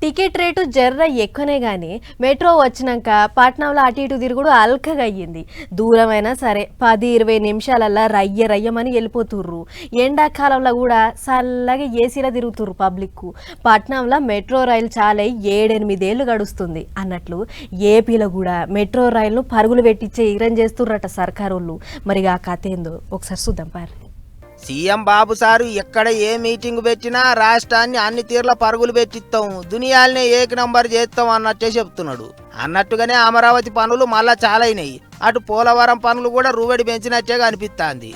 Ticket rate జర్ర ఎక్కువనే గాని మెట్రో వచ్చినాక పట్నంలో అటు ఇటు తిరుగుడు అల్కగా అయ్యింది. దూరమైనా సరే 10-20 నిమిషాలల్లా రయ్యమని వెళ్ళిపోతుర్రు. ఎండాకాలంలో కూడా చల్లగా ఏసీలో తిరుగుతుర్రు పబ్లిక్. పట్నంలో మెట్రో రైలు చాలై 7-8 ఏళ్ళు గడుస్తుంది అన్నట్లు ఏపీలో కూడా మెట్రో రైలును పరుగులు పెట్టించే ఇరం చేస్తుర్రట సర్కారోళ్ళు. మరి ఆ కథ ఏందో ఒకసారి చూద్దాం పారు. సీఎం బాబు సారు ఎక్కడ ఏ మీటింగ్ పెట్టినా రాష్ట్రాన్ని అన్ని తీర్ల పరుగులు పెట్టిస్తాం, దునియాలనే ఏక నంబర్ చేస్తాం అన్నట్టే చెప్తున్నాడు. అన్నట్టుగానే అమరావతి పనులు మళ్ళా చాలైనాయి. అటు పోలవరం పనులు కూడా రూవడి పెంచినట్టే అనిపిస్తాంది.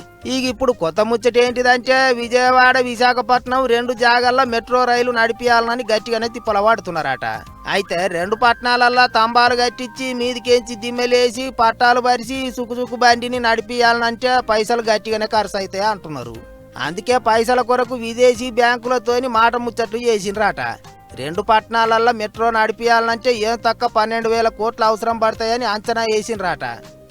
ఇప్పుడు కొత్త ముచ్చట ఏంటిదంటే విజయవాడ విశాఖపట్నం 2 జాగాల్లో మెట్రో రైలు నడిపియాలని గట్టిగానే తిప్పలవాడుతున్నారట. అయితే 2 పట్టణాలల్లో తంబాలు కట్టించి మీదికేంచి దిమ్మెలేసి పట్టాలు పరిచి సుకుసుకు బండిని నడిపియాలనంటే పైసలు గట్టిగానే ఖర్చు అవుతాయి అంటున్నారు. అందుకే పైసల కొరకు విదేశీ బ్యాంకులతోని మాట ముచ్చట్లు చేసిండ్రట. 2 పట్టణాలల్లో మెట్రో నడిపియాలంటే ఏం తక్కువ 12,000 కోట్లు అవసరం పడతాయని అంచనా వేసిండ్రట.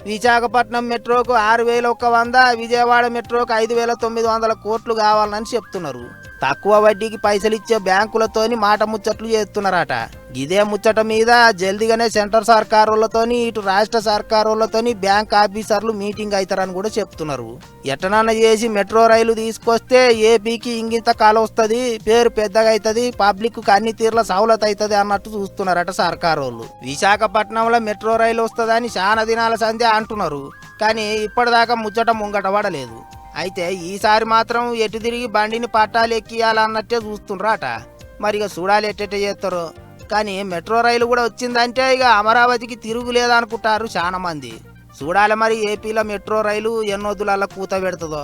విశాఖపట్నం మెట్రోకు 6,100, విజయవాడ మెట్రోకు 5,900 కోట్లు కావాలని చెప్తున్నారు. తక్కువ వడ్డీకి పైసలు ఇచ్చే బ్యాంకులతోని మాట ముచ్చట్లు చేస్తున్నారట. ఇదే ముచ్చట మీద జల్దిగానే సెంటర్ సర్కారులతోని ఇటు రాష్ట్ర సర్కారులతోని బ్యాంక్ ఆఫీసర్లు మీటింగ్ అవుతారని కూడా చెప్తున్నారు. ఎట్టనన్నా చేసి మెట్రో రైలు తీసుకొస్తే ఏపీకి ఇంగింత కాల వస్తుంది, పేరు పెద్దగా అవుతుంది, పబ్లిక్ అన్ని తీర్ల సౌలత్ అవుతుంది అన్నట్టు చూస్తున్నారట సర్కారోళ్ళు. విశాఖపట్నంలో మెట్రో రైలు వస్తుందని చాలా దినాల సందే అంటున్నారు. కానీ ఇప్పటిదాకా ముచ్చట ముంగట పడలేదు. అయితే ఈసారి మాత్రం ఎటు తిరిగి బండిని పట్టాలు ఎక్కియాలన్నట్టే చూస్తుండ్రాట. మరి ఇక చూడాలి ఎట్టెట్ట చేస్తారో. కానీ మెట్రో రైలు కూడా వచ్చిందంటే ఇక అమరావతికి తిరుగులేదనుకుంటారు చాలా మంది. చూడాలి మరి ఏపీలో మెట్రో రైలు ఎన్నోదులల్లా కూత పెడుతుందో.